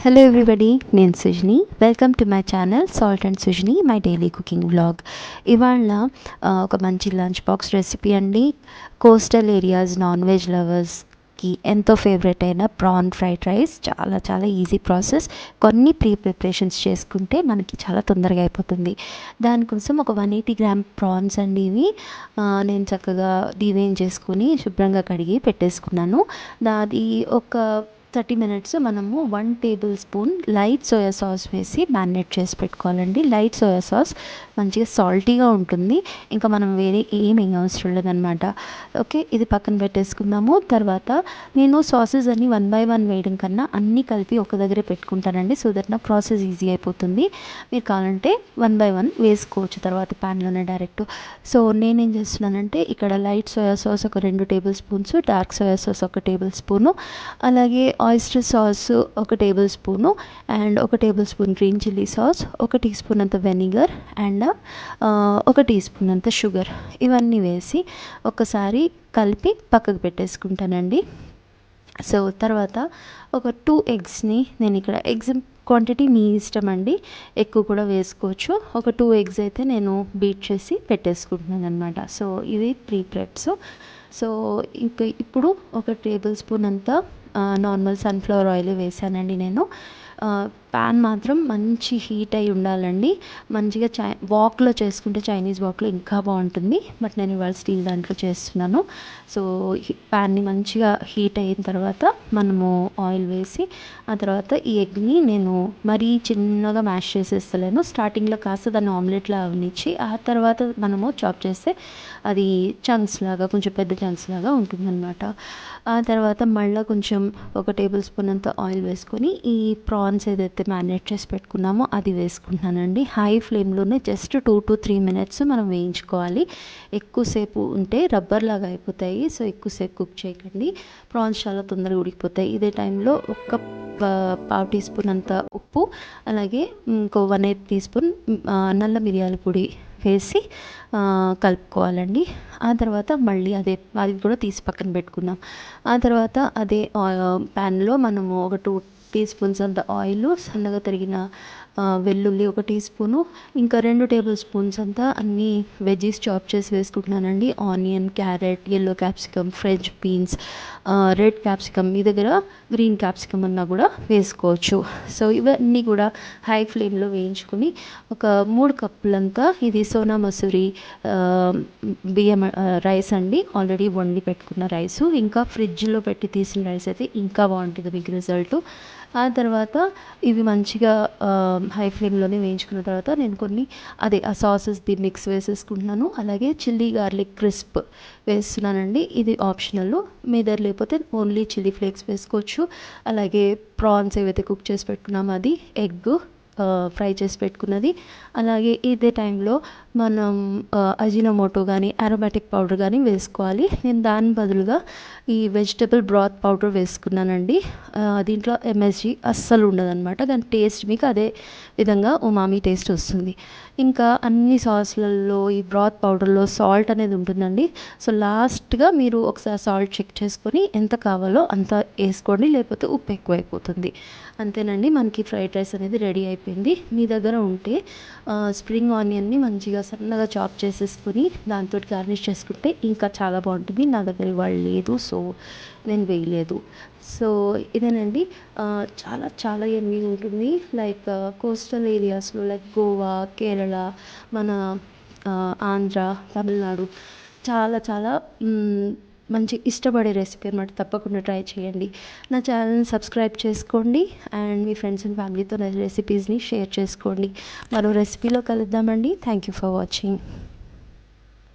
Hello everybody, నేను Sujani. Welcome to my channel salt and Sujani, my daily cooking vlog. ఇవాళ ఒక మంచి లంచ్ బాక్స్ రెసిపీ అండి. కోస్టల్ ఏరియాస్ నాన్ వెజ్ లవర్స్కి ఎంతో favourite అయిన ప్రాన్ ఫ్రైడ్ రైస్. చాలా చాలా ఈజీ ప్రాసెస్. కొన్ని ప్రిపరేషన్స్ చేసుకుంటే మనకి చాలా తొందరగా అయిపోతుంది. దానికోసం ఒక 180 గ్రామ్ ప్రాన్స్ అండి. ఇవి నేను చక్కగా డీవేన్ చేసుకొని శుభ్రంగా కడిగి పెట్టేసుకున్నాను. అది ఒక 30 minutes మనము 1 table spoon light soya sauce వేసి మ్యారినేట్ చేసి పెట్టుకోవాలండి. లైట్ సోయా సాస్ మంచిగా సాల్టీగా ఉంటుంది. ఇంకా మనం వేరే ఏం అవసరం లేదనమాట. ఓకే, ఇది పక్కన పెట్టేసుకుందాము. తర్వాత నేను సాసెస్ అన్ని 1 by 1 వేయడం కన్నా అన్నీ కలిపి ఒక దగ్గరే పెట్టుకుంటానండి. సో దట్ నా ప్రాసెస్ ఈజీ అయిపోతుంది. మీరు కావాలంటే 1 by 1 వేసుకోవచ్చు తర్వాత ప్యాన్లోనే డైరెక్ట్. సో నేనేం చేస్తున్నానంటే ఇక్కడ లైట్ సోయా సాస్ ఒక 2 table spoons, dark soya sauce ఒక టేబుల్ స్పూను, అలాగే ఆయిస్టర్ సాస్ ఒక టేబుల్ స్పూను, అండ్ ఒక table spoon green chilli sauce, ఒక టీ స్పూన్ అంత వెనిగర్, అండ్ ఒక టీ స్పూన్ అంత షుగర్, ఇవన్నీ వేసి ఒకసారి కలిపి పక్కకు పెట్టేసుకుంటానండి. సో తర్వాత ఒక 2 ఎగ్స్ని నేను ఇక్కడ ఎగ్స్ క్వాంటిటీ మీ ఇష్టం అండి, ఎక్కువ కూడా వేసుకోవచ్చు. ఒక 2 ఎగ్స్ అయితే నేను బీట్ చేసి పెట్టేసుకుంటున్నాను అనమాట. సో ఇవి ప్రెప్స్. సో ఇంకా ఇప్పుడు ఒక టేబుల్ స్పూన్ అంతా నార్మల్ సన్ఫ్లవర్ ఆయిల్ వేసానండి నేను. ప్యాన్ మాత్రం మంచి హీట్ అయి ఉండాలండి. మంచిగా వాక్లో చేసుకుంటే చైనీస్ వాక్లో ఇంకా బాగుంటుంది, బట్ నేను ఇవాళ స్టీల్ దాంట్లో చేస్తున్నాను. సో ప్యాన్ని మంచిగా హీట్ అయిన తర్వాత మనము ఆయిల్ వేసి ఆ తర్వాత ఈ ఎగ్ని నేను మరీ చిన్నగా మ్యాష్ చేసేస్తలేను. స్టార్టింగ్లో కాస్త దాన్ని ఆమ్లెట్లా అవనిచ్చి ఆ తర్వాత మనము చాప్ చేస్తే అది చంక్స్ లాగా, కొంచెం పెద్ద చంక్స్ లాగా ఉంటుందన్నమాట. ఆ తర్వాత మళ్ళీ కొంచెం ఒక టేబుల్ స్పూన్ అంత ఆయిల్ వేసుకొని ఈ ప్రాన్స్ ఏదైతే మ్యారినేట్ చేసి పెట్టుకున్నామో అది వేసుకుంటున్నానండి. హై ఫ్లేమ్లోనే జస్ట్ 2 to 3 minutes మనం వేయించుకోవాలి. ఎక్కువసేపు ఉంటే రబ్బర్ లాగా అయిపోతాయి. సో ఎక్కువసేపు కుక్ చేయకండి, ప్రాన్స్ చాలా తొందరగా ఉడికిపోతాయి. ఇదే టైంలో ఒక పావు టీ స్పూన్ అంత ఉప్పు, అలాగే ఇంకో 1/8 టీ స్పూన్ నల్ల మిరియాల పొడి వేసి కలుపుకోవాలండి. ఆ తర్వాత మళ్ళీ అది కూడా తీసి పక్కన పెట్టుకుందాం. ఆ తర్వాత అదే ప్యాన్లో మనము ఒక 2 టీ స్పూన్స్ అంత ఆయిల్, సన్నగా తరిగిన వెల్లుల్లి ఒక టీ స్పూను, ఇంకా 2 టేబుల్ స్పూన్స్ అంతా అన్ని వెజ్జీస్ చాప్ చేసి వేసుకుంటున్నానండి. Onion, carrot, yellow capsicum, french beans, red capsicum, మీ దగ్గర గ్రీన్ క్యాప్సికమ్ అన్నా కూడా వేసుకోవచ్చు. సో ఇవన్నీ కూడా హై ఫ్లేమ్లో వేయించుకొని ఒక 3 కప్పులంతా ఇది సోనా మసూరి బియ్యం రైస్ అండి. ఆల్రెడీ వండి పెట్టుకున్న రైసు, ఇంకా ఫ్రిడ్జ్లో పెట్టి తీసిన రైస్ అయితే ఇంకా బాగుంటుంది మీకు రిజల్ట్. ఆ తర్వాత ఇవి మంచిగా హై ఫ్లేమ్లోనే వేయించుకున్న తర్వాత నేను కొన్ని ఆ సాసెస్ది మిక్స్ వేసేసుకుంటున్నాను. అలాగే చిల్లీ గార్లిక్ క్రిస్ప్ వేస్తున్నానండి. ఇది ఆప్షనల్, మీ దగ్గర లేకపోతే ఓన్లీ చిల్లీ ఫ్లేక్స్ వేసుకోవచ్చు. అలాగే ప్రాన్స్ ఏవైతే కుక్ చేసి పెట్టుకున్నామో అది, ఎగ్ ఫ్రై చేసి పెట్టుకున్నది, అలాగే ఇదే టైంలో మనం అజినోమోటో కానీ అరోమాటిక్ పౌడర్ కానీ వేసుకోవాలి. నేను దాని బదులుగా ఈ వెజిటబుల్ బ్రాత్ పౌడర్ వేసుకున్నానండి. దీంట్లో ఎంఎస్జీ అస్సలు ఉండదన్నమాట. దాని టేస్ట్ మీకు అదే విధంగా ఉమామి టేస్ట్ వస్తుంది. ఇంకా అన్ని సాస్లలో ఈ బ్రాత్ పౌడర్లో సాల్ట్ అనేది ఉంటుందండి. సో లాస్ట్గా మీరు ఒకసారి సాల్ట్ చెక్ చేసుకొని ఎంత కావాలో అంత వేసుకోండి, లేకపోతే ఉప్పు ఎక్కువైపోతుంది. అంతేనండి, మనకి ఫ్రైడ్ రైస్ అనేది రెడీ అయిపోయింది. మీ దగ్గర ఉంటే స్ప్రింగ్ ఆనియన్ని మంచిగా సన్నగా చాప్ చేసేసుకొని దాంతో గార్నిష్ చేసుకుంటే ఇంకా చాలా బాగుంటుంది. నా దగ్గర ఇవాళ లేదు, సో నేను వేయలేదు. సో ఇదేనండి, చాలా చాలా యమ్మీ ఉంటుంది. లైక్ కోస్టల్ ఏరియాస్లో లైక్ గోవా, కేరళ, మన ఆంధ్ర, తమిళనాడు చాలా చాలా మంచి ఇష్టపడే రెసిపీ అనమాట. తప్పకుండా ట్రై చేయండి. నా ఛానల్ని సబ్స్క్రైబ్ చేసుకోండి అండ్ మీ ఫ్రెండ్స్ అండ్ ఫ్యామిలీతో నా రెసిపీస్ని షేర్ చేసుకోండి. మరో రెసిపీలో కలుద్దామండి. Thank you for watching.